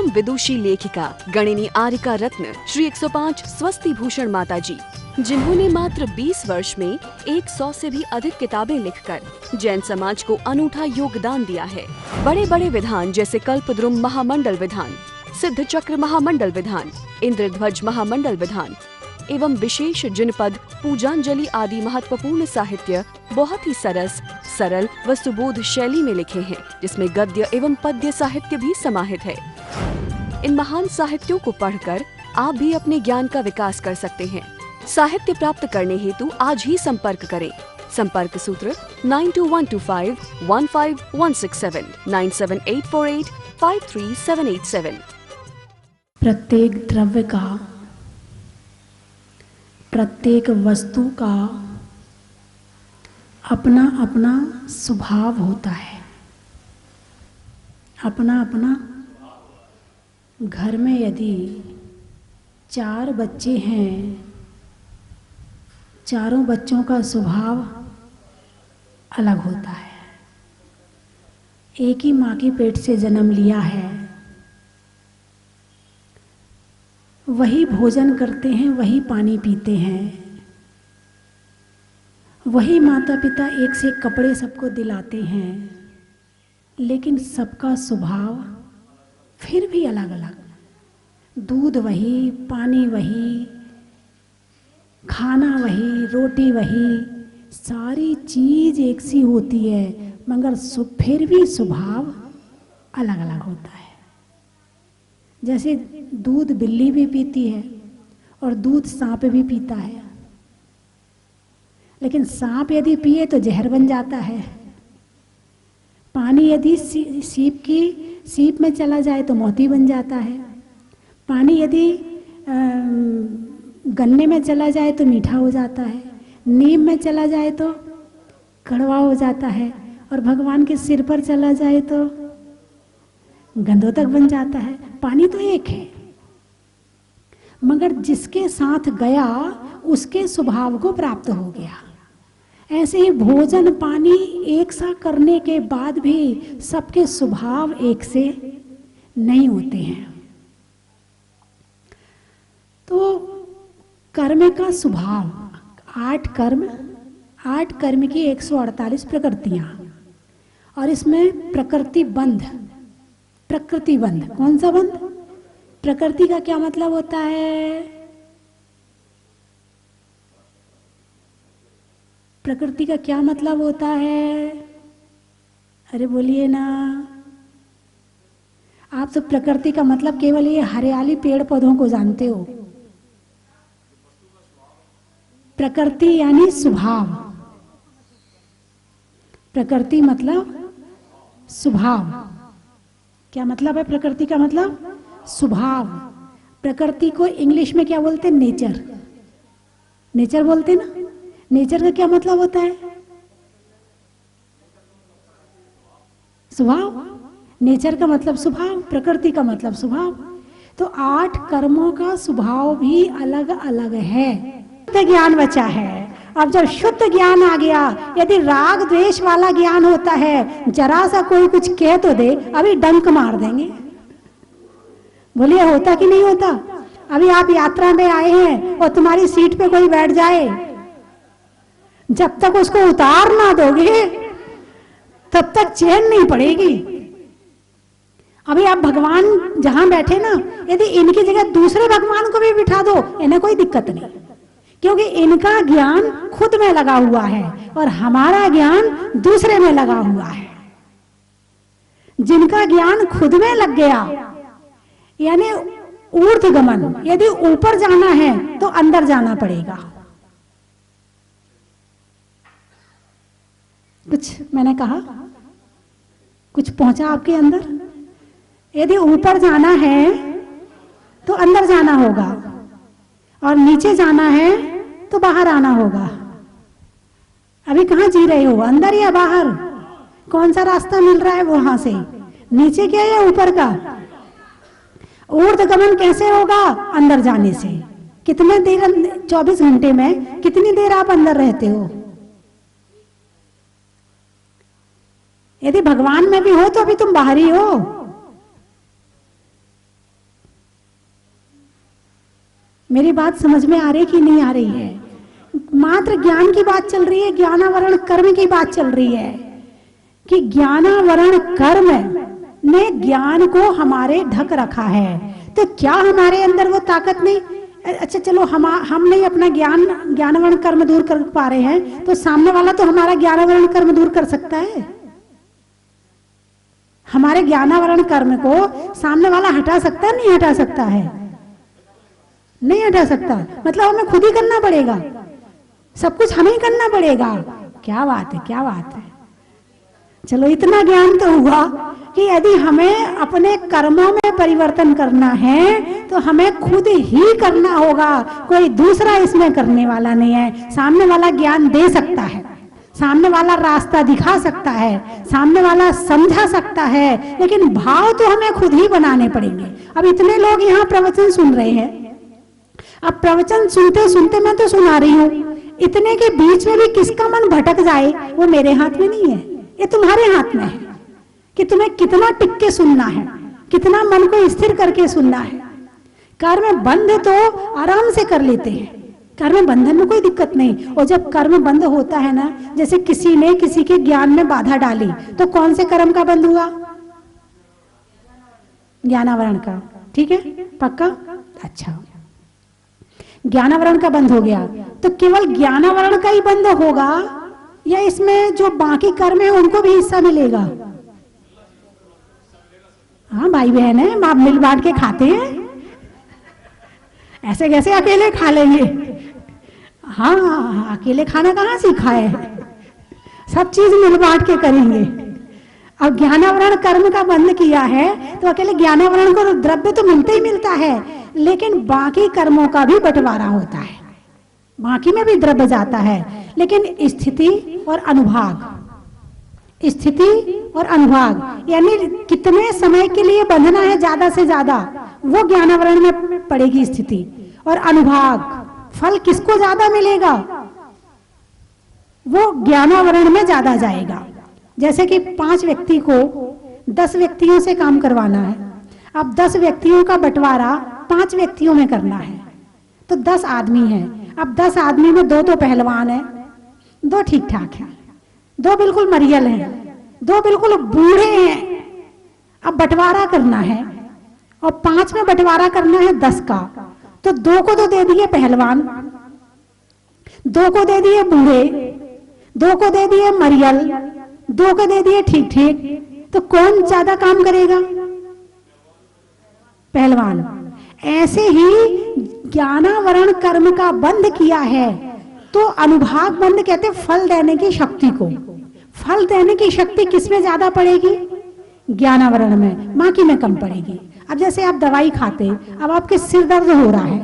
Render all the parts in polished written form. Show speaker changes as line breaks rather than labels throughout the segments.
परम विदुषी लेखिका गणिनी आरिका रत्न श्री 105 स्वस्ति भूषण माता जी, जिन्होंने मात्र 20 वर्ष में 100 से भी अधिक किताबें लिखकर जैन समाज को अनूठा योगदान दिया है। बड़े बड़े विधान जैसे कल्पद्रुम महामंडल विधान, सिद्ध चक्र महामंडल विधान, इंद्रध्वज महामंडल विधान एवं विशेष जिनपद, पूजांजलि आदि महत्वपूर्ण साहित्य बहुत ही सरस, सरल व सुबोध शैली में लिखे हैं, जिसमें गद्य एवं पद्य साहित्य भी समाहित है। इन महान साहित्यों को पढ़कर आप भी अपने ज्ञान का विकास कर सकते हैं। साहित्य प्राप्त करने हेतु आज ही संपर्क करें। संपर्क सूत्र 9212515167 97848533787।
प्रत्येक द्रव्य का, प्रत्येक वस्तु का अपना अपना स्वभाव होता है, अपना अपना। घर में यदि 4 बच्चे हैं, चारों बच्चों का स्वभाव अलग होता है। एक ही माँ की पेट से जन्म लिया है, वही भोजन करते हैं, वही पानी पीते हैं, वही माता पिता एक से एक कपड़े सबको दिलाते हैं, लेकिन सबका स्वभाव फिर भी अलग अलग। दूध वही, पानी वही, खाना वही, रोटी वही, सारी चीज एक सी होती है, मगर फिर भी स्वभाव अलग अलग होता है। जैसे दूध बिल्ली भी पीती है और दूध सांप भी पीता है, लेकिन सांप यदि पिए तो जहर बन जाता है। पानी यदि सीप में चला जाए तो मोती बन जाता है। पानी यदि गन्ने में चला जाए तो मीठा हो जाता है, नीम में चला जाए तो कड़वा हो जाता है, और भगवान के सिर पर चला जाए तो गंधोदक बन जाता है। पानी तो एक है, मगर जिसके साथ गया उसके स्वभाव को प्राप्त हो गया। ऐसे ही भोजन पानी एक सा करने के बाद भी सबके स्वभाव एक से नहीं होते हैं। तो कर्म का स्वभाव, 8 कर्म की 148 प्रकृतियां, और इसमें प्रकृति बंध। कौन सा बंध? प्रकृति का क्या मतलब होता है? प्रकृति का क्या मतलब होता है? अरे बोलिए ना। आप तो प्रकृति का मतलब केवल ये हरियाली पेड़ पौधों को जानते हो। प्रकृति यानी स्वभाव। प्रकृति मतलब स्वभाव। क्या मतलब है प्रकृति का मतलब? स्वभाव। प्रकृति को इंग्लिश में क्या बोलते हैं? नेचर। नेचर बोलते ना। नेचर का क्या मतलब होता है? स्वभाव। नेचर का मतलब स्वभाव, प्रकृति का मतलब स्वभाव। तो 8 कर्मों का स्वभाव भी अलग अलग है। शुद्ध ज्ञान बचा है। अब जब शुद्ध ज्ञान आ गया, यदि राग द्वेष वाला ज्ञान होता है, जरा सा कोई कुछ कह तो दे, अभी डंक मार देंगे। बोलिए होता कि नहीं होता? अभी आप यात्रा में आए हैं और तुम्हारी सीट पे कोई बैठ जाए, जब तक उसको उतार ना दोगे तब तक चैन नहीं पड़ेगी। अभी आप भगवान जहां बैठे ना, यदि इनकी जगह दूसरे भगवान को भी बिठा दो, इन्हें कोई दिक्कत नहीं, क्योंकि इनका ज्ञान खुद में लगा हुआ है और हमारा ज्ञान दूसरे में लगा हुआ है। जिनका ज्ञान खुद में लग गया, यानी ऊर्ध्वगमन, यदि ऊपर जाना है तो अंदर जाना पड़ेगा। कुछ मैंने कहा, कुछ पहुंचा आपके अंदर? यदि ऊपर जाना है तो अंदर जाना होगा, और नीचे जाना है तो बाहर आना होगा। अभी कहाँ जी रहे हो, अंदर या बाहर? कौन सा रास्ता मिल रहा है वहां से? नीचे क्या या ऊपर का? ऊर्ध्वगमन कैसे होगा? अंदर जाने से। कितने देर, 24 घंटे में कितनी देर आप अंदर रहते हो? यदि भगवान में भी हो तो अभी तुम बाहर ही हो। मेरी बात समझ में आ रही कि नहीं आ रही है? मात्र ज्ञान की बात चल रही है, ज्ञानावरण कर्म की बात चल रही है कि ज्ञानावरण कर्म ने ज्ञान को हमारे ढक रखा है। तो क्या हमारे अंदर वो ताकत नहीं? अच्छा चलो, हम नहीं अपना ज्ञानावरण कर्म दूर कर पा रहे हैं, तो सामने वाला तो हमारा ज्ञानावरण कर्म दूर कर सकता है। हमारे ज्ञानावरण कर्म को सामने वाला हटा सकता है? नहीं हटा सकता है, नहीं हटा सकता। मतलब हमें खुद ही करना पड़ेगा, सब कुछ हमें ही करना पड़ेगा। क्या बात है, क्या बात है। चलो इतना ज्ञान तो हुआ कि यदि हमें अपने कर्मों में परिवर्तन करना है तो हमें खुद ही करना होगा, कोई दूसरा इसमें करने वाला नहीं है। सामने वाला ज्ञान दे सकता है, सामने वाला रास्ता दिखा सकता है, सामने वाला समझा सकता है, लेकिन भाव तो हमें खुद ही बनाने पड़ेंगे। अब इतने लोग यहाँ प्रवचन सुन रहे हैं, अब प्रवचन सुनते सुनते मैं तो सुना रही हूँ, इतने के बीच में भी किसका मन भटक जाए वो मेरे हाथ में नहीं है, ये तुम्हारे हाथ में है कि तुम्हें कितना टिक के सुनना है, कितना मन को स्थिर करके सुनना है। कर्म बंद तो आराम से कर लेते हैं, कर्म बंधन में कोई दिक्कत नहीं। और जब कर्म बंद होता है ना, जैसे किसी ने किसी के ज्ञान में बाधा डाली, तो कौन से कर्म का बंद हुआ? ज्ञानावरण का। ठीक है, पक्का? अच्छा, ज्ञानावरण का बंद हो गया, तो केवल ज्ञानावरण का ही बंद होगा या इसमें जो बाकी कर्म है उनको भी हिस्सा मिलेगा? हाँ भाई बहन है, आप मिल बांट के खाते हैं, ऐसे कैसे अकेले खा लेंगे? हाँ, अकेले खाना कहाँ सीखा है, सब चीज मिल बांट के करेंगे। अब ज्ञानावरण कर्म का बंद किया है तो अकेले ज्ञानावरण को द्रव्य तो मिलता ही मिलता है, लेकिन बाकी कर्मों का भी बंटवारा होता है, बाकी में भी द्रव्य जाता है। लेकिन स्थिति और अनुभाग, स्थिति और अनुभाग यानी कितने समय के लिए बंधना है ज्यादा से ज्यादा, वो ज्ञानावरण में पड़ेगी स्थिति। और अनुभाग, फल किसको ज्यादा मिलेगा वो ज्ञानावरण में ज्यादा जाएगा। जैसे कि 5 व्यक्ति को 10 व्यक्तियों से काम करवाना है, अब 10 व्यक्तियों का बंटवारा 5 व्यक्तियों में करना है, तो 10 आदमी हैं। अब 10 आदमी में 2 तो पहलवान है, 2 ठीक ठाक हैं, 2 बिल्कुल मरियल हैं, 2 बिल्कुल बूढ़े हैं। अब बंटवारा करना है और 5 में बंटवारा करना है 10 का, तो 2 को तो दे दिए पहलवान, 2 को दे दिए बूढ़े, 2 को दे दिए मरियल, 2 को दे दिए ठीक ठीक, तो कौन ज्यादा काम करेगा? पहलवान। ऐसे ही ज्ञानावरण कर्म का बंद किया है तो अनुभाग बंद कहते फल देने की शक्ति को। फल देने की शक्ति किसमें ज्यादा पड़ेगी? ज्ञानावरण में, बाकी में कम पड़ेगी। अब जैसे आप दवाई खाते, अब आपके सिर दर्द हो रहा है,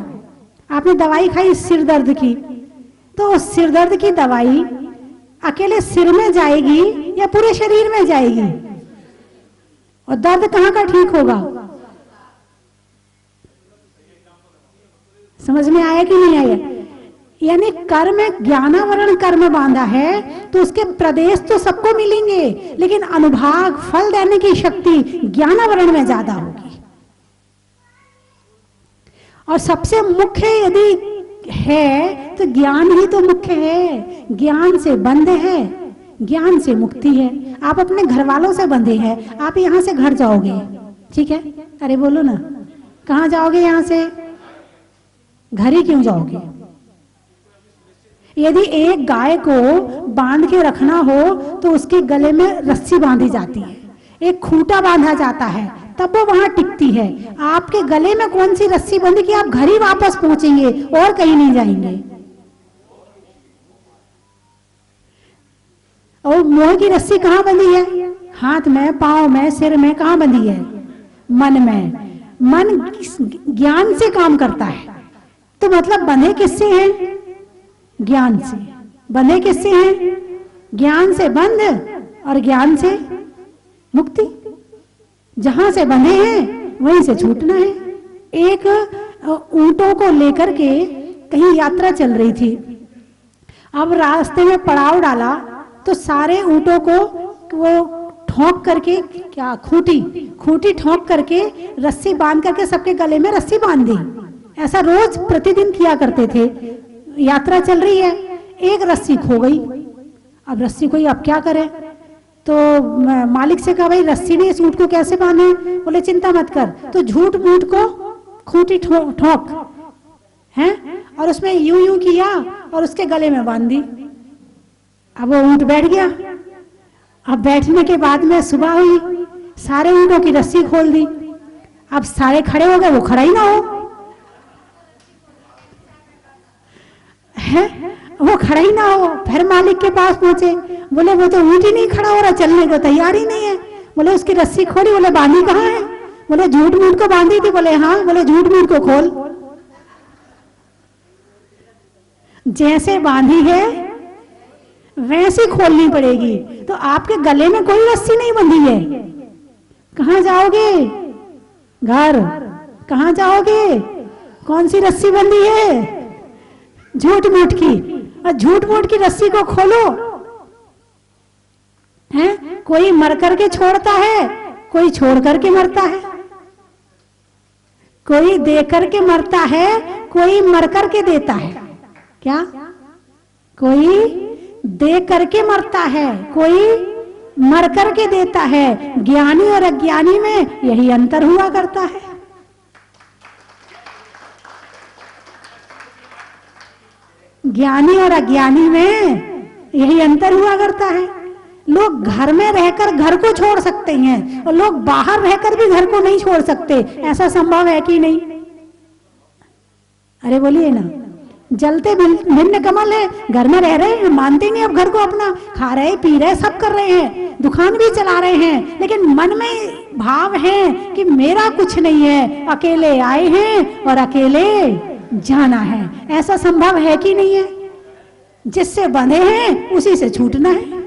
आपने दवाई खाई सिर दर्द की, तो सिर दर्द की दवाई अकेले सिर में जाएगी या पूरे शरीर में जाएगी? और दर्द कहाँ का ठीक होगा? समझ में आया कि नहीं आया? यानी कर्म, ज्ञानावरण कर्म बांधा है तो उसके प्रदेश तो सबको मिलेंगे, लेकिन अनुभाग फल देने की शक्ति ज्ञानावरण में ज्यादा होगी। और सबसे मुख्य यदि है तो ज्ञान ही तो मुख्य है, ज्ञान से बंध है, ज्ञान से मुक्ति है। आप अपने घर वालों से बंधे हैं, आप यहां से घर जाओगे, ठीक है? अरे बोलो ना, कहाँ जाओगे? यहां से घर ही क्यों जाओगे? यदि एक गाय को बांध के रखना हो तो उसके गले में रस्सी बांधी जाती है, एक खूंटा बांधा जाता है, तब वो वहां टिकती है। आपके गले में कौन सी रस्सी बंधी कि आप घर ही वापस पहुंचेंगे और कहीं नहीं जाएंगे? और मोह की रस्सी कहाँ बंधी है? हाथ में, पांव में, सिर में, कहाँ बंधी है? मन में। मन ज्ञान से काम करता है, तो मतलब बंधे किससे हैं? ज्ञान से। बंधे किससे हैं? ज्ञान से बंध और ज्ञान से मुक्ति। जहां से बंधे हैं वहीं से छूटना है। एक ऊंटों को लेकर के कहीं यात्रा चल रही थी, अब रास्ते में पड़ाव डाला तो सारे ऊंटों को वो ठोक करके, क्या खूंटी ठोक करके रस्सी बांध करके सबके गले में रस्सी बांध दी। ऐसा रोज प्रतिदिन किया करते थे। यात्रा चल रही है, एक रस्सी खो गई। अब रस्सी कोई अब क्या करे, तो मालिक से कहा भाई रस्सी ने इस ऊंट को कैसे बांधे? बोले चिंता मत कर, तो झूठ मूठ को खूंटी ठोक है और उसमें यूं यूं किया और उसके गले में बांध दी। अब वो ऊंट बैठ गया। अब बैठने के बाद में सुबह हुई, सारे ऊंटों की रस्सी खोल दी। अब सारे खड़े हो गए, वो खड़ा ही ना हो है, वो खड़ा ही ना हो। फिर मालिक के पास पहुंचे, बोले वो तो ऊंट ही नहीं खड़ा हो रहा, चलने को तैयार ही नहीं है। बोले उसकी रस्सी खोली, बोले बांधी कहाँ है? बोले झूठ मूठ को बांधी थी। बोले हाँ। बोले झूठ मूठ को खोल। जैसे बांधी है वैसे खोलनी पड़ेगी। तो आपके गले में कोई रस्सी नहीं बंधी है, कहां जाओगे? घर। कहां जाओगे? कौन सी रस्सी बंधी है? झूठ मूठ की। और झूठ मूठ की रस्सी को खोलो है। कोई मर करके छोड़ता है, कोई छोड़ करके मरता है, कोई दे करके मरता है, कोई मर करके देता है। क्या? कोई दे करके मरता है, कोई मर करके देता है। ज्ञानी और अज्ञानी में यही अंतर हुआ करता है। ज्ञानी और अज्ञानी में यही अंतर हुआ करता है। लोग घर में रहकर घर को छोड़ सकते हैं और लोग बाहर रहकर भी घर को नहीं छोड़ सकते। ऐसा संभव है कि नहीं? अरे बोलिए ना। जलते भिन्न कमल है, घर में रह रहे हैं, मानते नहीं अब घर को अपना, खा रहे पी रहे सब कर रहे हैं, दुकान भी चला रहे हैं, लेकिन मन में भाव है कि मेरा कुछ नहीं है, अकेले आए हैं और अकेले जाना है। ऐसा संभव है कि नहीं है? जिससे बंधे हैं उसी से छूटना है।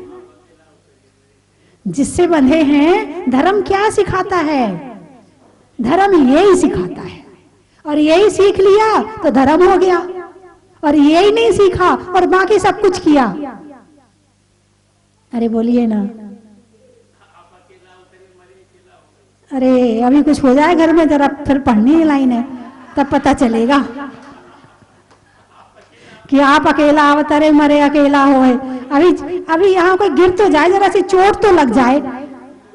जिससे बंधे हैं, धर्म क्या सिखाता है? धर्म यही सिखाता है। और यही सीख लिया तो धर्म हो गया, और यही नहीं सीखा और बाकी सब कुछ किया। अरे बोलिए ना। अरे अभी कुछ हो जाए घर में, जरा फिर पढ़नी है लाइन है, तब पता चलेगा कि आप अकेला अवतरे मरे अकेला हो है। अभी यहाँ कोई गिर तो जाए, जरा सी चोट तो लग जाए,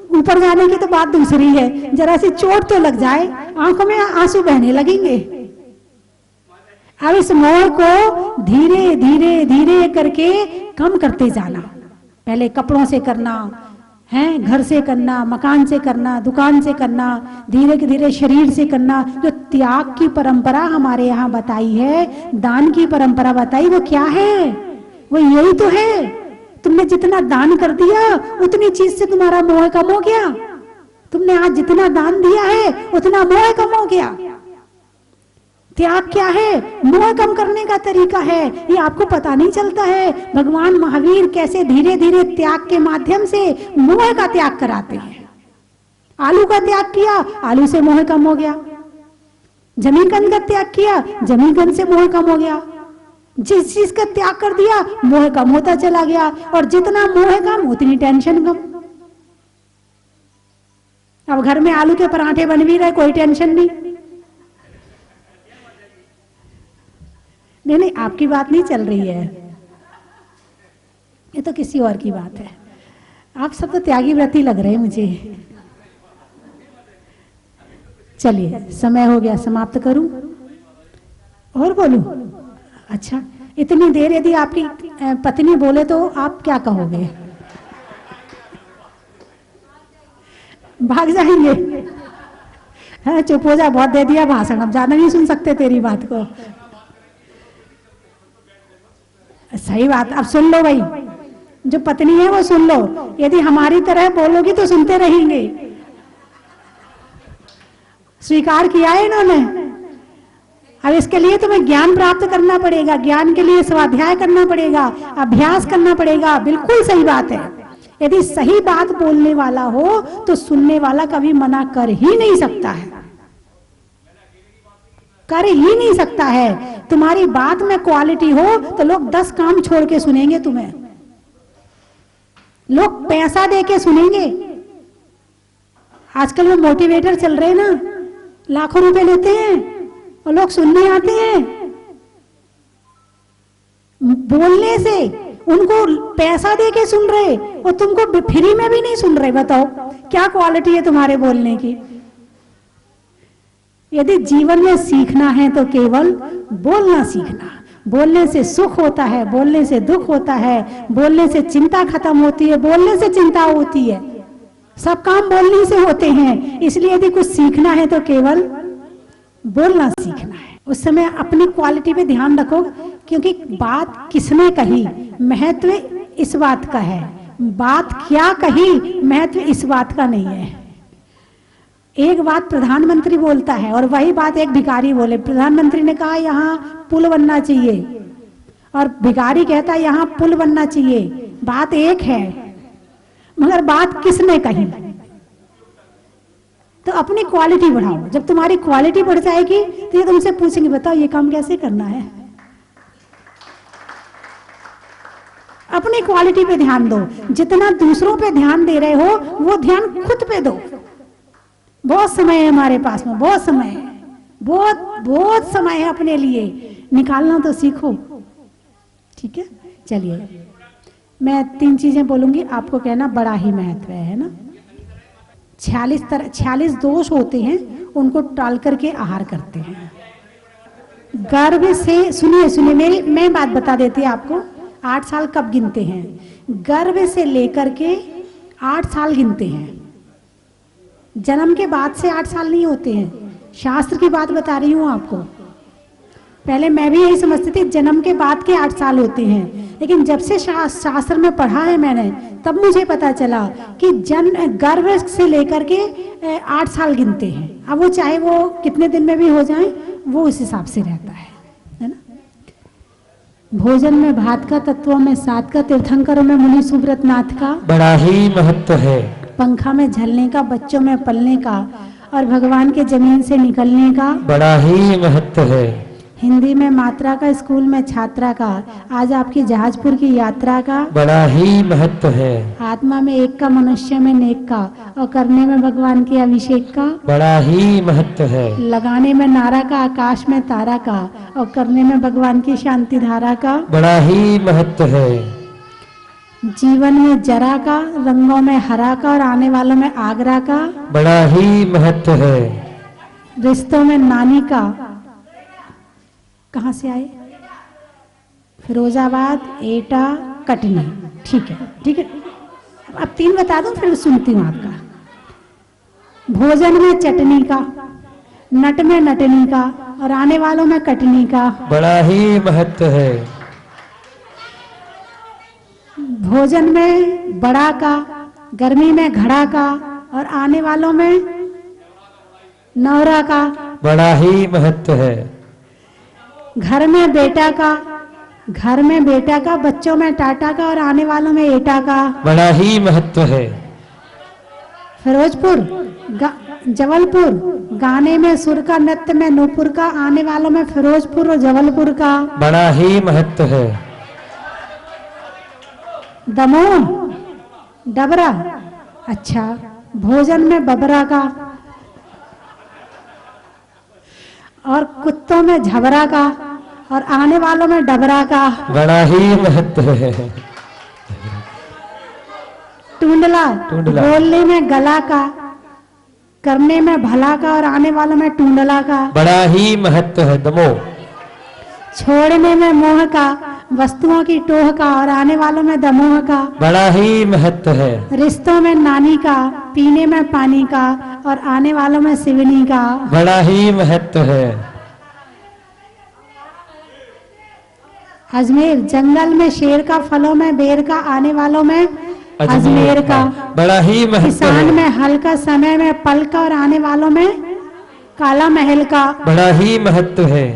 ऊपर जाने की तो बात दूसरी है, जरा सी चोट तो लग जाए, आंखों में आंसू बहने लगेंगे। अब इस मोह को धीरे धीरे धीरे करके कम करते जाना। पहले कपड़ों से करना है, घर से करना, मकान से करना, दुकान से करना, धीरे धीरे शरीर से करना। जो त्याग की परंपरा हमारे यहाँ बताई है, दान की परंपरा बताई, वो क्या है? वो यही तो है। तुमने जितना दान कर दिया उतनी चीज से तुम्हारा मोह कम हो गया। तुमने आज जितना दान दिया है उतना मोह कम हो गया। त्याग क्या है? मोह कम करने का तरीका है, ये आपको पता नहीं चलता है। भगवान महावीर कैसे धीरे धीरे त्याग के माध्यम से मोह का त्याग कराते हैं। आलू का त्याग किया, आलू से मोह कम हो गया। जमीकंद का त्याग किया, जमीकंद से मोह कम हो गया। जिस चीज का त्याग कर दिया मोह कम होता चला गया, और जितना मोह कम उतनी टेंशन कम। अब घर में आलू के पराठे बन भी रहे, कोई टेंशन नहीं। नहीं, आपकी बात नहीं चल रही है, ये तो किसी और की बात है। आप सब तो त्यागी व्रती लग रहे हैं मुझे। चलिए समय हो गया, समाप्त करूं और बोलूं? अच्छा, इतनी देर यदि आपकी पत्नी बोले तो आप क्या कहोगे? भाग जाएंगे? है, चुप हो जा, बहुत दे दिया भाषण, अब ज्यादा नहीं सुन सकते तेरी बात को। सही बात, अब सुन लो भाई, जो पत्नी है वो सुन लो। यदि हमारी तरह बोलोगी तो सुनते रहेंगे। स्वीकार किया है इन्होंने। अब इसके लिए तुम्हें ज्ञान प्राप्त करना पड़ेगा, ज्ञान के लिए स्वाध्याय करना पड़ेगा, अभ्यास करना पड़ेगा। बिल्कुल सही बात है। यदि सही बात बोलने वाला हो तो सुनने वाला कभी मना कर ही नहीं सकता है, कर ही नहीं सकता है। तुम्हारी बात में क्वालिटी हो तो लोग 10 काम छोड़ के सुनेंगे तुम्हें, लोग पैसा दे के सुनेंगे। आजकल वो मोटिवेटर चल रहे हैं ना, लाखों रुपए लेते हैं और लोग सुनने आते हैं। बोलने से उनको पैसा दे के सुन रहे और तुमको फ्री में भी नहीं सुन रहे। बताओ क्या क्वालिटी है तुम्हारे बोलने की। यदि जीवन में सीखना है तो केवल बोलना सीखना। बोलने से सुख होता है, बोलने से दुख होता है, बोलने से चिंता खत्म होती है, बोलने से चिंता होती है। सब काम बोलने से होते हैं। इसलिए यदि कुछ सीखना है तो केवल बोलना सीखना है। उस समय अपनी क्वालिटी पे ध्यान रखो, क्योंकि बात किसने कही महत्व इस बात का है, बात क्या कही महत्व इस बात का नहीं है। एक बात प्रधानमंत्री बोलता है और वही बात एक भिखारी बोले। प्रधानमंत्री ने कहा यहाँ पुल बनना चाहिए और भिखारी कहता है यहाँ पुल बनना चाहिए। बात एक है मगर बात किसने कही। तो अपनी क्वालिटी बढ़ाओ। जब तुम्हारी क्वालिटी बढ़ जाएगी तो ये तुमसे पूछेंगे बताओ ये काम कैसे करना है। अपनी क्वालिटी पे ध्यान दो। जितना दूसरों पे ध्यान दे रहे हो वो ध्यान खुद पे दो। बहुत समय है हमारे पास में, बहुत समय है, बहुत समय है अपने लिए। निकालना तो सीखो। ठीक है, चलिए मैं 3 चीजें बोलूंगी, आपको कहना बड़ा ही महत्व है ना। 46 दोष होते हैं, उनको टाल करके आहार करते हैं। गर्भ से सुनिए मैं बात बता देती है आपको। 8 साल कब गिनते हैं? गर्भ से लेकर के 8 साल गिनते हैं। जन्म के बाद से 8 साल नहीं होते हैं। शास्त्र की बात बता रही हूं आपको। पहले मैं भी यही समझती थी जन्म के बाद के 8 साल होते हैं, लेकिन जब से शास्त्र में पढ़ा है मैंने तब मुझे पता चला कि गर्भ से लेकर के 8 साल गिनते हैं। अब वो चाहे वो कितने दिन में भी हो जाए वो उस हिसाब से रहता है ना। भोजन में भात का, तत्वों में सात का, तीर्थंकरों में मुनि सुब्रत नाथ का
बड़ा ही महत्व है।
पंखा में झलने का, बच्चों में पलने का और भगवान के जमीन से निकलने का
बड़ा ही महत्व है।
हिंदी में मात्रा का, स्कूल में छात्रा का, आज आपकी जहाजपुर की यात्रा का
बड़ा ही महत्व है।
आत्मा में एक का, मनुष्य में नेक का और करने में भगवान के अभिषेक का
बड़ा ही महत्व है।
लगाने में नारा का, आकाश में तारा का और करने में भगवान की शांति धारा का
बड़ा ही महत्व है।
जीवन में जरा का, रंगों में हरा का और आने वालों में आगरा का
बड़ा ही महत्व है।
रिश्तों में नानी का, कहाँ से आए? फिरोजाबाद, एटा, कटनी। ठीक है ठीक है, अब 3 बता दूं फिर सुनती हूँ आपका। भोजन में चटनी का, नट में नटनी का और आने वालों में कटनी का
बड़ा ही महत्व है।
भोजन में बड़ा का, गर्मी में घड़ा का और आने वालों में नौरा का
बड़ा ही महत्व है।
घर में बेटा का, बच्चों में टाटा का और आने वालों में एटा का
बड़ा ही महत्व है।
फिरोजपुर, जबलपुर, गाने में सुर का, नृत्य में नूपुर का, आने वालों में फिरोजपुर और जबलपुर का
बड़ा ही महत्व है।
दमोह, डबरा, अच्छा, भोजन में बबरा का और कुत्तों में झबरा का और आने वालों में डबरा का
बड़ा ही महत्व है।
टूंडला, बोलने में गला का, करने में भला का और आने वालों में टूंडला का
बड़ा ही महत्व है। दमोह,
छोड़ने में मोह का, वस्तुओं की टोह का और आने वालों में दमोह का
बड़ा ही महत्व है।
रिश्तों में नानी का, पीने में पानी का और आने वालों में सिवनी का
बड़ा ही महत्व है।
अजमेर, जंगल में शेर का, फलों में बेर का, आने वालों में अजमेर का
बड़ा ही महत्व है।
किसान में हल का, समय में पल का और आने वालों में काला महल का
बड़ा ही महत्व है।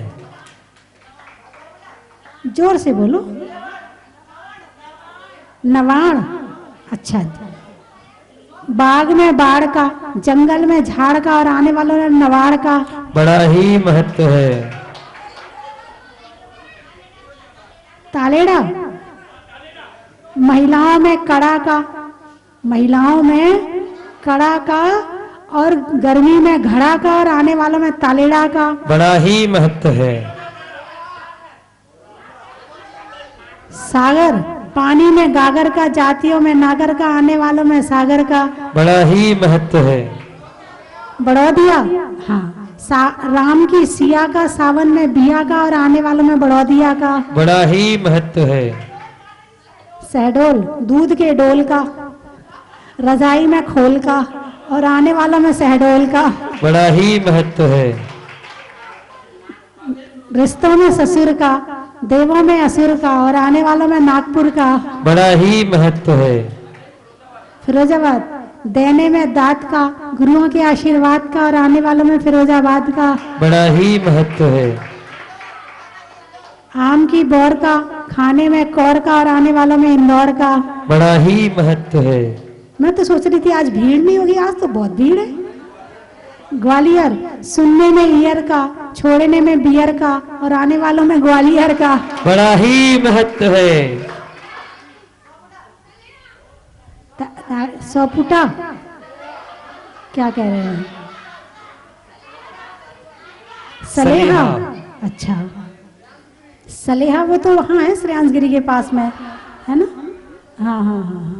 जोर से बोलो। नवाण, अच्छा, बाग में बाढ़ का, जंगल में झाड़ का और आने वालों में नवाड़ का
बड़ा ही महत्व है।
तालेड़ा, महिलाओं में कड़ा का, महिलाओं में कड़ा का और गर्मी में घड़ा का और आने वालों में तालेड़ा का
बड़ा ही महत्व है।
सागर, पानी में गागर का, जातियों में नागर का, आने वालों में सागर का
बड़ा ही महत्व है।
बड़ौदिया, हाँ, राम की सिया का, सावन में बिया का और आने वालों में बड़ौदिया का
बड़ा ही महत्व है।
शहडोल, दूध के डोल का, रजाई में खोल का और आने वालों में शहडोल का
बड़ा ही महत्व है।
रिश्तों में ससुर का, देवों में असुर का और आने वालों में नागपुर का
बड़ा ही महत्व है।
फिरोजाबाद, देने में दात का, गुरुओं के आशीर्वाद का और आने वालों में फिरोजाबाद का
बड़ा ही महत्व है।
आम की बौर का, खाने में कौर का और आने वालों में इंदौर का
बड़ा ही महत्व है।
मैं तो सोच रही थी आज भीड़ नहीं होगी, आज तो बहुत भीड़ है। ग्वालियर, सुनने में ईयर का, छोड़ने में बियर का और आने वालों में ग्वालियर का
बड़ा ही महत्व है।
सोपुटा, क्या कह रहे हैं? सलेहा, अच्छा सलेहा वो तो वहाँ है श्रेयांसगिरी के पास में है ना। हाँ हाँ हाँ हाँ,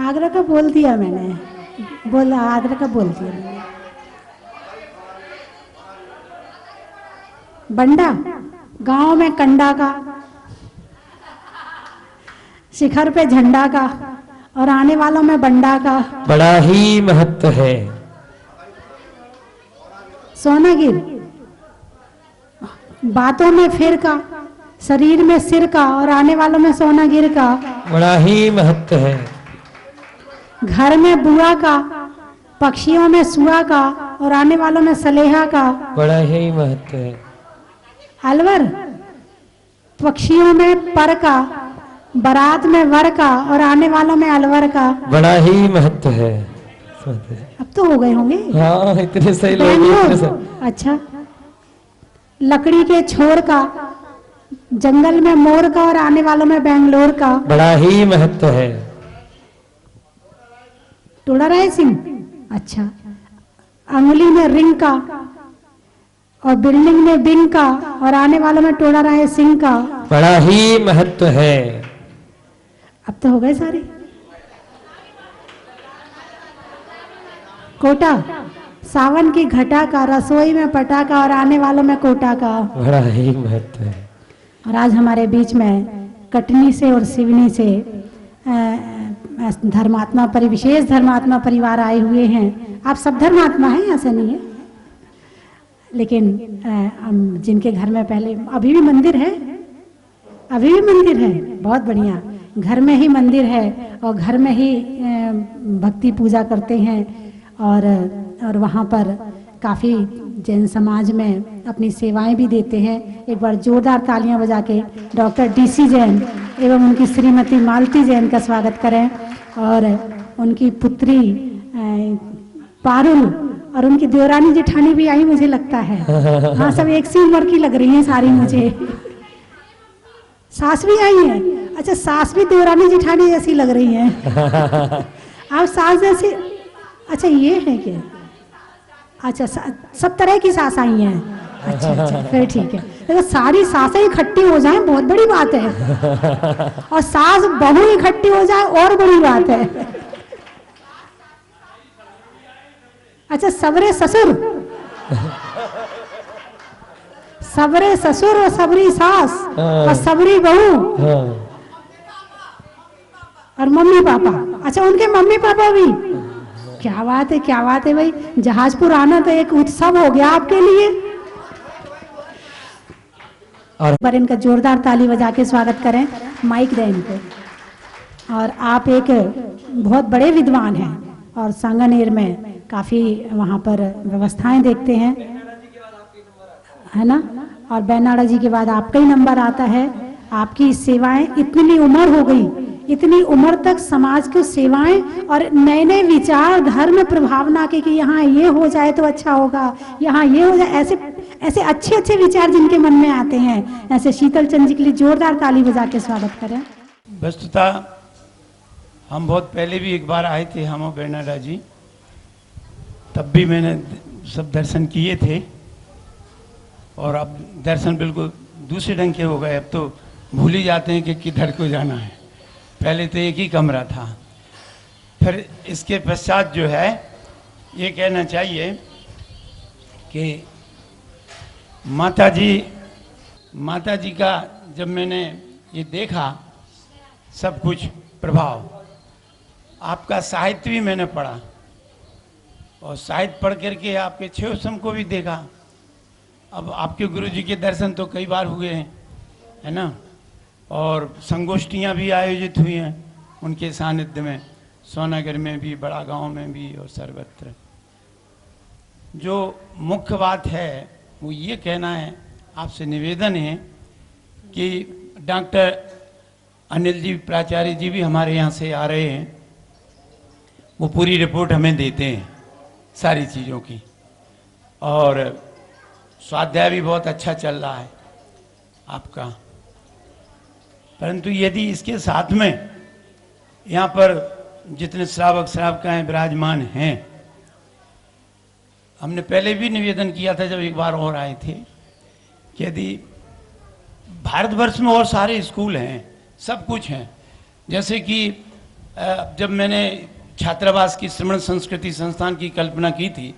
आगरा का बोल दिया मैंने, बोला आगरा का बोल दिया मैंने। बंडा, गांव में कंडा का, शिखर पे झंडा का और आने वालों में बंडा का
बड़ा ही महत्व है।
सोनागिर, बातों में फिर का, शरीर में सिर का और आने वालों में सोनागिर का
बड़ा ही महत्व है।
घर में बुआ का, पक्षियों में सुआ का और आने वालों में सलेहा का
बड़ा ही महत्व है।
अलवर, पक्षियों में पर का, बारात में वर का और आने वालों में अलवर का
बड़ा ही महत्व है।
अब तो हो गए होंगे।
हाँ, इतने सही लोग, इतने सही।
अच्छा, लकड़ी के छोर का, जंगल में मोर का और आने वालों में बेंगलोर का
बड़ा ही महत्व है।
टोडा राय सिंह, अच्छा, अंगुली में रिंग का और बिल्डिंग में बिंग का और आने वालों में टोडा राय सिंह का
बड़ा ही महत्व है।
अब तो हो गए सारे। कोटा, सावन की घटा का, रसोई में पटाखा और आने वालों में कोटा का
बड़ा ही महत्व है।
और आज हमारे बीच में कटनी से और सिवनी से धर्मात्मा विशेष धर्मात्मा परिवार आए हुए हैं। आप सब धर्मात्मा हैं, ऐसा नहीं है, लेकिन जिनके घर में पहले अभी भी मंदिर है, अभी भी मंदिर है, बहुत बढ़िया, घर में ही मंदिर है और घर में ही भक्ति पूजा करते हैं और वहाँ पर काफ़ी जैन समाज में अपनी सेवाएं भी देते हैं। एक बार जोरदार तालियां बजा के डॉक्टर DC जैन एवं उनकी श्रीमती मालती जैन का स्वागत करें और उनकी पुत्री पारुल और उनकी देवरानी जेठानी भी आई, मुझे लगता है। हाँ, सब एक सी उम्र की लग रही हैं सारी मुझे। सास भी आई है, अच्छा, सास भी देवरानी जेठानी जैसी लग रही हैं। आप सास जैसी, अच्छा ये है क्या? अच्छा, सब तरह की सास आई हैं। अच्छा अच्छा, फिर ठीक है। तो सारी सासें इकट्ठी हो जाएं बहुत बड़ी बात है, और सास बहू इकट्ठी हो जाए और बड़ी बात है। अच्छा, सबरे ससुर, सबरे ससुर और सबरी सास और सबरी बहू और मम्मी पापा। अच्छा, उनके मम्मी पापा भी, क्या बात है, क्या बात है भाई। जहाजपुर आना तो एक उत्सव हो गया आपके लिए। और पर इनका जोरदार ताली बजा के स्वागत करें, माइक दें इनको। और आप एक बहुत बड़े विद्वान हैं और सांगानेर में काफ़ी वहाँ पर व्यवस्थाएं देखते हैं, है ना, और बैनाड़ा जी के बाद आपका ही नंबर आता है। आपकी सेवाएं, इतनी उम्र हो गई, इतनी उम्र तक समाज की सेवाएं और नए नए विचार, धर्म प्रभावना के कि यहाँ ये हो जाए तो अच्छा होगा, यहाँ ये हो जाए, ऐसे ऐसे अच्छे अच्छे विचार जिनके मन में आते हैं, ऐसे शीतल चंद जी के लिए जोरदार ताली बजा के स्वागत करें।
वस्तुतः हम बहुत पहले भी एक बार आए थे, हम और बेनाडा जी, तब भी मैंने सब दर्शन किए थे और अब दर्शन बिल्कुल दूसरे ढंग के हो गए। अब तो भूल ही जाते हैं कि किधर को जाना है। पहले तो एक ही कमरा था। फिर इसके पश्चात जो है ये कहना चाहिए कि माता जी का जब मैंने ये देखा सब कुछ प्रभाव, आपका साहित्य भी मैंने पढ़ा और साहित्य पढ़ करके आपके छेवसम को भी देखा। अब आपके गुरु जी के दर्शन तो कई बार हुए हैं, है ना, और संगोष्ठियाँ भी आयोजित हुई हैं उनके सानिध्य में, सोनागर में भी, बड़ा गांव में भी और सर्वत्र। जो मुख्य बात है वो ये कहना है, आपसे निवेदन है कि डॉक्टर अनिल जी प्राचार्य जी भी हमारे यहाँ से आ रहे हैं, वो पूरी रिपोर्ट हमें देते हैं सारी चीज़ों की, और स्वाध्याय भी बहुत अच्छा चल रहा है आपका। परंतु यदि इसके साथ में यहाँ पर जितने श्रावक श्राविकाएं विराजमान हैं, हमने पहले भी निवेदन किया था जब एक बार और आए थे कि यदि भारतवर्ष में और सारे स्कूल हैं, सब कुछ हैं, जैसे कि जब मैंने छात्रावास की श्रवण संस्कृति संस्थान की कल्पना की थी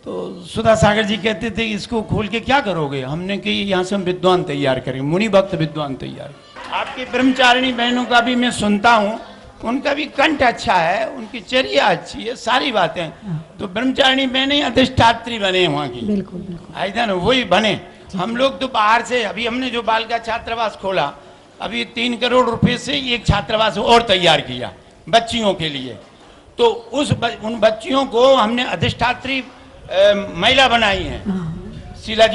तो सुधा सागर जी कहते थे इसको खोल के क्या करोगे। हमने कि यहाँ से हम विद्वान तैयार करेंगे, मुनि भक्त विद्वान तैयार। आपकी ब्रह्मचारिणी बहनों का भी मैं सुनता हूँ, उनका भी कंठ अच्छा है, उनकी चर्या अच्छी है, सारी बातें। तो ब्रह्मचारिणी बहनें अधिष्ठात्री बने वहाँ की,
बिल्कुल बिल्कुल
आइए ना, वही बने। हम लोग तो बाहर से, अभी हमने जो बालिका छात्रावास खोला, अभी 3 करोड़ रुपए से एक छात्रावास और तैयार किया बच्चियों के लिए। तो उन बच्चियों को हमने अधिष्ठात्री महिला बनाई है, शीला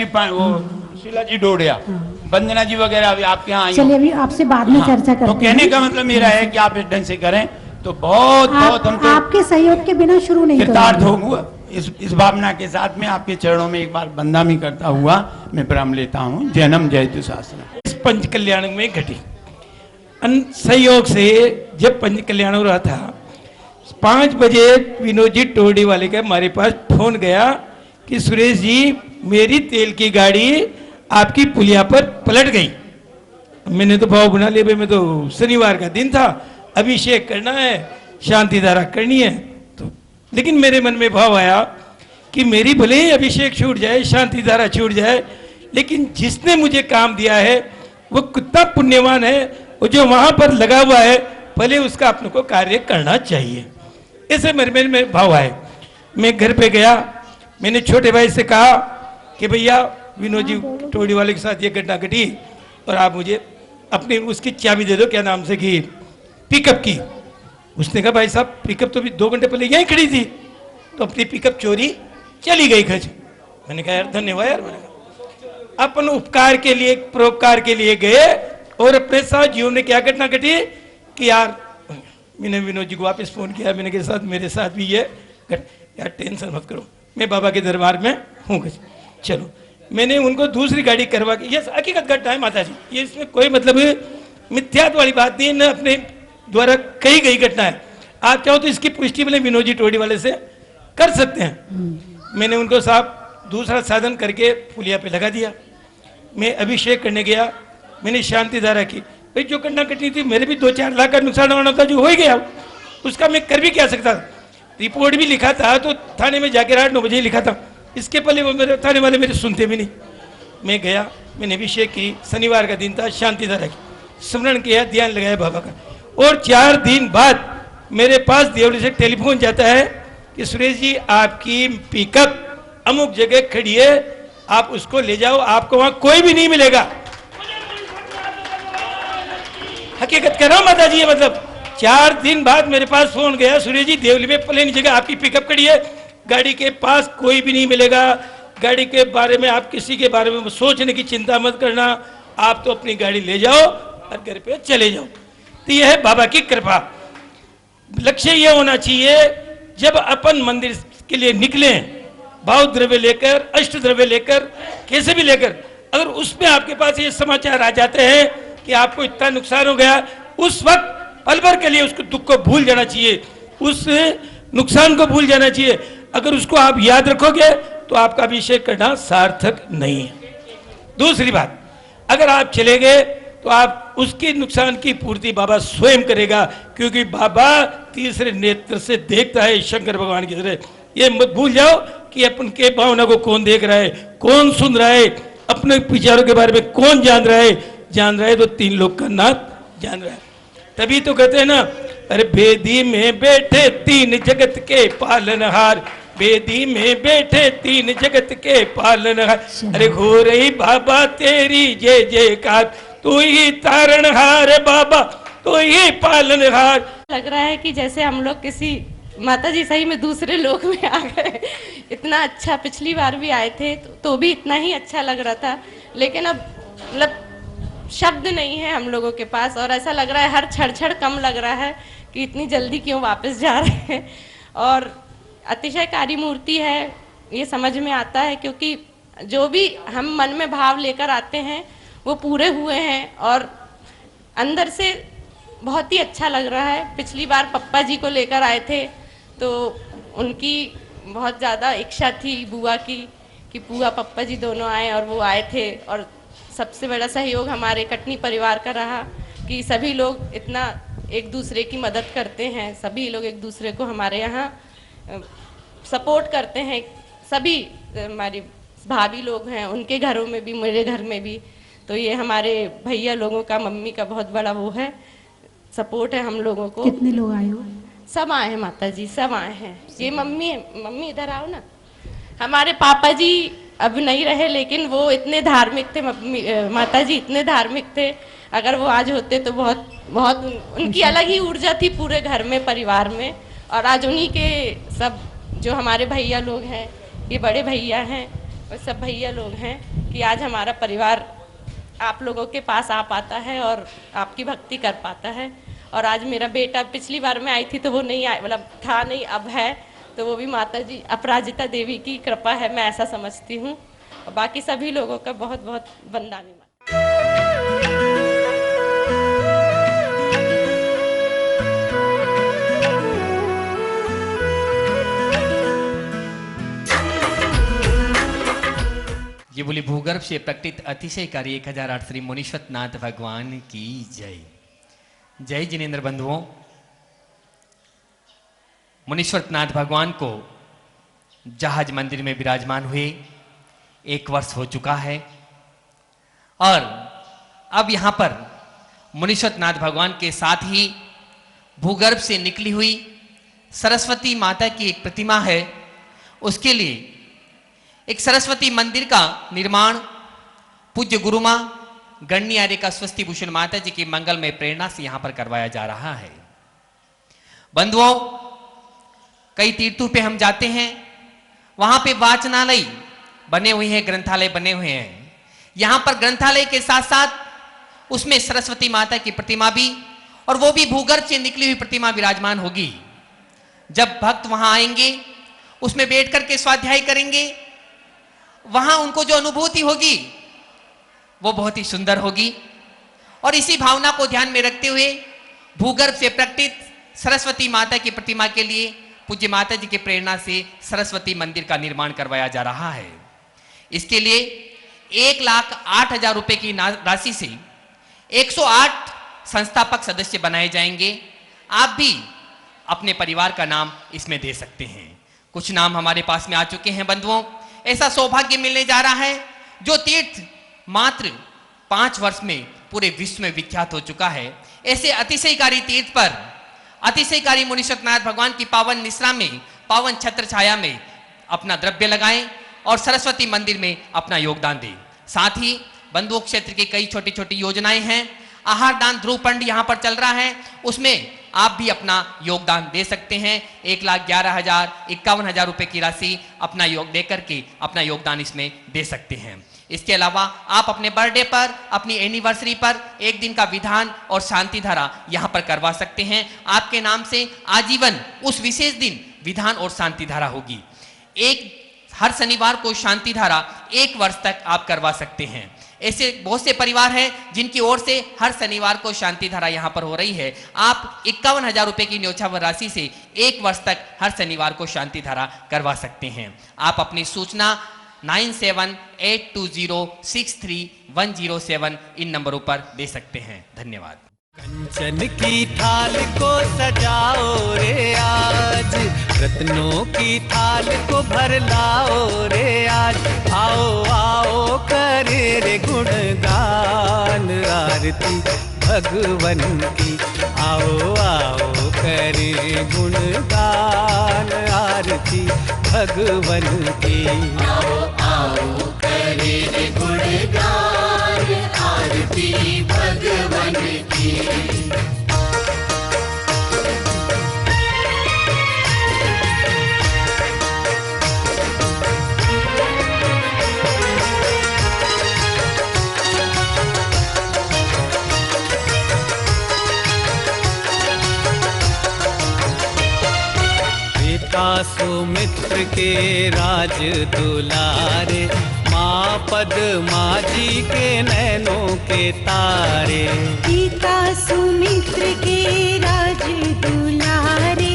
जी डोडिया, वंदना जी वगैरह अभी आपके यहाँ आई।
चलिए अभी आपसे बाद में चर्चा करते हैं।
तो कहने का मतलब मेरा है कि आप इस ढंग से करें तो बहुत हम तो
आपके सहयोग के बिना शुरू नहीं
कृतार्थ होंगे। इस भावना के साथ में आपके चरणों में एक बार बंदामी करता हुआ मैं प्रणम लेता हूँ। जन्म जयतु शास्त्र।
इस पंच कल्याण में घटी सहयोग से जब पंच कल्याण हो रहा था, 5 बजे विनोद जी टोडी वाले का हमारे पास फोन गया कि सुरेश जी मेरी तेल की गाड़ी आपकी पुलिया पर पलट गई। मैंने तो भाव बना लिया, भाई मैं तो शनिवार का दिन था, अभिषेक करना है, शांति धारा करनी है। तो लेकिन मेरे मन में भाव आया कि मेरी भले ही अभिषेक छूट जाए, शांति धारा छूट जाए, लेकिन जिसने मुझे काम दिया है वो कितना पुण्यवान है, वो जो वहां पर लगा हुआ है भले उसका अपने को कार्य करना चाहिए। ऐसे मेरे मन में भाव आए। मैं घर पे गया, मैंने छोटे भाई से कहा कि भैया विनोद जी टोडी वाले के साथ ये घटना घटी और आप मुझे अपनी उसकी चाबी दे दो, क्या नाम से कि पिकअप की। उसने कहा भाई साहब पिकअप तो भी 2 घंटे पहले यहीं खड़ी थी, तो अपनी पिकअप चोरी चली गई घर। मैंने कहा यार धन्यवाद यार। मैंने कहा अपन उपकार के लिए, परोपकार के लिए गए और अपने साथ जीवन में क्या घटना घटी कि यार मैंने विनोद जी को वापस फोन किया, मैंने के साथ मेरे साथ भी ये यार टेंशन मत करो, मैं बाबा के दरबार में हूँ। चलो मैंने उनको दूसरी गाड़ी करवा के, ये हकीकत घटना है माता जी, ये इसमें कोई मतलब मिथ्यात्व वाली बात नहीं, न अपने द्वारा कही गई घटना है। आप चाहो तो इसकी पुष्टि मैंने विनोद जी टोडी वाले से कर सकते हैं। मैंने उनको साहब दूसरा साधन करके पुलिया पे लगा दिया। मैं अभिषेक करने गया, मैंने शांति धारा की। भाई जो घटना घटनी थी, मेरे भी 2-4 लाख का नुकसान होना था, जो हो ही गया, उसका मैं कर भी क्या सकता। रिपोर्ट भी लिखा था तो थाने में जाके 8-9 बजे लिखा था, इसके पहले वो मेरे थाने वाले मेरे सुनते भी नहीं। मैं गया, मैंने अभिषेक की, शनिवार का दिन था, शांति धारा की, स्मरण किया, ध्यान लगाया बाबा का। और 4 दिन बाद मेरे पास देवली से टेलीफोन जाता है कि सुरेश जी आपकी पिकअप अमुक जगह खड़ी है, आप उसको ले जाओ, आपको वहां कोई भी नहीं मिलेगा। हकीकत कह रहा हूं माता जी, ये मतलब 4 दिन बाद मेरे पास फोन गया, सुरेश जी देवली में प्लेन जगह आपकी पिकअप खड़ी है, गाड़ी के पास कोई भी नहीं मिलेगा, गाड़ी के बारे में आप किसी के बारे में सोचने की चिंता मत करना, आप तो अपनी गाड़ी ले जाओ और घर पे चले जाओ। तो यह है बाबा की कृपा। लक्ष्य यह होना चाहिए जब अपन मंदिर के लिए निकले, भाव द्रव्य लेकर, अष्ट द्रव्य लेकर, कैसे भी लेकर, अगर उसमें आपके पास ये समाचार आ जाते हैं कि आपको इतना नुकसान हो गया, उस वक्त पल भर के लिए उसको दुख को भूल जाना चाहिए, उस नुकसान को भूल जाना चाहिए। अगर उसको आप याद रखोगे तो आपका अभिषेक करना सार्थक नहीं है। दूसरी बात, अगर आप चले गए तो आप उसके नुकसान की पूर्ति बाबा स्वयं करेगा, क्योंकि बाबा तीसरे नेत्र से देखता है शंकर भगवान की तरह। ये मत भूल जाओ कि अपन के भावना को कौन देख रहा है, कौन सुन रहा है, अपने विचारों के बारे में कौन जान रहा है तो तीन लोग का नाथ जान रहा है। तभी तो कहते हैं ना, अरे बेदी में बैठे तीन जगत के पालनहार, बेदी में बैठे तीन जगत के पालनहार, अरे हो रही बाबा तेरी जय जयकार, तू ही तारणहार बाबा, तू ही पालनहार।
लग रहा है कि जैसे हम लोग किसी माता जी सही में दूसरे लोक में आ गए। इतना अच्छा, पिछली बार भी आए थे तो भी इतना ही अच्छा लग रहा था, लेकिन अब मतलब शब्द नहीं है हम लोगों के पास, और ऐसा लग रहा है हर क्षण कम लग रहा है कि इतनी जल्दी क्यों वापस जा रहे हैं। और अतिशयकारी मूर्ति है, ये समझ में आता है, क्योंकि जो भी हम मन में भाव लेकर आते हैं वो पूरे हुए हैं, और अंदर से बहुत ही अच्छा लग रहा है। पिछली बार पप्पा जी को लेकर आए थे तो उनकी बहुत ज़्यादा इच्छा थी बुआ की कि बुआ पप्पा जी दोनों आए, और वो आए थे। और सबसे बड़ा सहयोग हमारे कटनी परिवार का रहा कि सभी लोग इतना एक दूसरे की मदद करते हैं, सभी लोग एक दूसरे को हमारे यहाँ सपोर्ट करते हैं। सभी हमारी भाभी लोग हैं, उनके घरों में भी, मेरे घर में भी, तो ये हमारे भैया लोगों का, मम्मी का बहुत बड़ा वो है, सपोर्ट है हम लोगों को।
कितने लोग आए हो?
सब आए हैं माता जी, सब आए हैं। ये मम्मी इधर आओ ना। हमारे पापा जी अब नहीं रहे, लेकिन वो इतने धार्मिक थे, माता जी इतने धार्मिक थे, अगर वो आज होते तो बहुत बहुत उनकी अलग ही ऊर्जा थी पूरे घर में, परिवार में। और आज उन्हीं के सब जो हमारे भैया लोग हैं, ये बड़े भैया हैं और सब भैया लोग हैं, कि आज हमारा परिवार आप लोगों के पास आ पाता है और आपकी भक्ति कर पाता है। और आज मेरा बेटा, पिछली बार मैं आई थी तो वो नहीं आया, मतलब था नहीं, अब है, तो वो भी माता जी अपराजिता देवी की कृपा है, मैं ऐसा समझती हूँ। और बाकी सभी लोगों का बहुत बहुत वंदना।
ये बोली भूगर्भ से प्रकटित अतिशयकारी 1008 श्री मुनीश्वर नाथ भगवान की जय। जय जिनेन्द्र बंधुओं, मुनीश्वर नाथ भगवान को जहाज मंदिर में विराजमान हुए 1 वर्ष हो चुका है, और अब यहां पर मुनीश्वर नाथ भगवान के साथ ही भूगर्भ से निकली हुई सरस्वती माता की एक प्रतिमा है। उसके लिए एक सरस्वती मंदिर का निर्माण पूज्य गुरुमा गण्य आर्य का स्वस्ति भूषण माता जी की मंगलमय प्रेरणा से यहां पर करवाया जा रहा है। बंधुओं, कई तीर्थों पे हम जाते हैं, वहां पे वाचनालय बने हुए हैं, ग्रंथालय बने हुए हैं। यहां पर ग्रंथालय के साथ साथ उसमें सरस्वती माता की प्रतिमा भी, और वो भी भूगर्भ से निकली हुई प्रतिमा विराजमान होगी। जब भक्त वहां आएंगे, उसमें बैठ करके स्वाध्याय करेंगे, वहां उनको जो अनुभूति होगी वो बहुत ही सुंदर होगी। और इसी भावना को ध्यान में रखते हुए भूगर्भ से प्रकटित सरस्वती माता की प्रतिमा के लिए पूज्य माता जी की प्रेरणा से सरस्वती मंदिर का निर्माण करवाया जा रहा है। इसके लिए 1,08,000 रुपए की राशि से 108 संस्थापक सदस्य बनाए जाएंगे। आप भी अपने परिवार का नाम इसमें दे सकते हैं। कुछ नाम हमारे पास में आ चुके हैं बंधुओं। ऐसा सौभाग्य मिलने जा रहा है जो तीर्थ मात्र 5 वर्ष में पूरे विश्व में विख्यात हो चुका है। ऐसे अतिशयकारी तीर्थ पर अतिशयकारी मुनीश्वर नाथ भगवान की पावन निश्रा में, पावन छत्र छाया में अपना द्रव्य लगाएं और सरस्वती मंदिर में अपना योगदान दें। साथ ही बंधुओं क्षेत्र की कई छोटी छोटी योजनाएं हैं। आहार दान ध्रुव पंड यहाँ पर चल रहा है, उसमें आप भी अपना योगदान दे सकते हैं। 1,11,000-51,000 रुपए की राशि अपना योग दे करके अपना योगदान इसमें दे सकते हैं। इसके अलावा आप अपने बर्थडे पर, अपनी एनिवर्सरी पर एक दिन का विधान और शांति धारा यहाँ पर करवा सकते हैं। आपके नाम से आजीवन उस विशेष दिन विधान और शांति धारा होगी। हर शनिवार को शांति धारा 1 वर्ष तक आप करवा सकते हैं। ऐसे बहुत से परिवार हैं जिनकी ओर से हर शनिवार को शांति धारा यहाँ पर हो रही है। आप 51,000 रुपए की न्योछावर राशि से 1 वर्ष तक हर शनिवार को शांति धारा करवा सकते हैं। आप अपनी सूचना 9782063107 इन नंबरों पर दे सकते हैं। धन्यवाद।
कंचन की थाल को सजाओ रे आज, रत्नों की थाल को भर लाओ रे आज। आओ आओ करे रे गुणगान आरती भगवन की। आओ आओ करे गुणगान आरती भगवन की। आओ आओ करे रे गुणगान आरती भगवन की। सुमित्र के राज दुलारे, माँ पद्मा जी के नैनों के तारे।
पिता सुमित्र के राज दुलारे,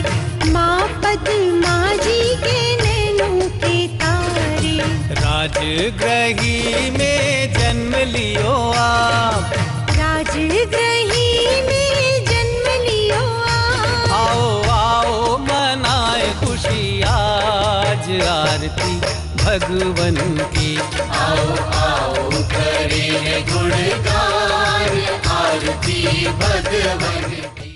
माँ पद्मा जी के नैनों के तारे।
राजगृही में जन्म लियो आप,
राजगृही में जन्म लियो आप।
आओ आओ मनाए खुशी आज आरती भगवन की। आओ आओ करे गुणगान आरती भगवन की।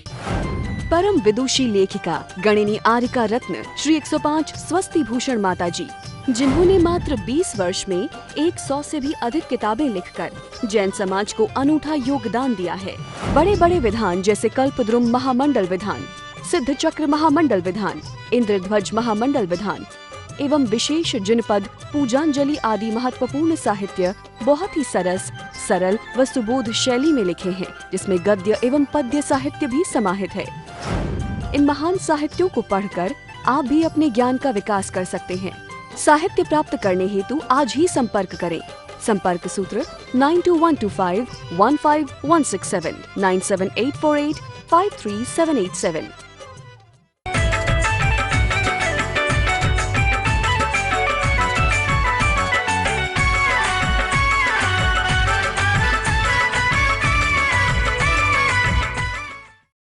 परम विदुषी लेखिका गणिनी आरिका रत्न श्री 105 स्वस्ति भूषण माता जी, जिन्होंने मात्र 20 वर्ष में 100 से भी अधिक किताबें लिखकर जैन समाज को अनूठा योगदान दिया है। बड़े बड़े विधान जैसे कल्पद्रुम महामंडल विधान, सिद्ध चक्र महामंडल विधान, इंद्रध्वज महामंडल विधान एवं विशेष जिनपद, पूजांजलि आदि महत्वपूर्ण साहित्य बहुत ही सरस, सरल व सुबोध शैली में लिखे हैं, जिसमें गद्य एवं पद्य साहित्य भी समाहित है। इन महान साहित्यों को पढ़कर आप भी अपने ज्ञान का विकास कर सकते हैं। साहित्य प्राप्त करने हेतु आज ही संपर्क करें। संपर्क सूत्र 9212515167, 97848533787।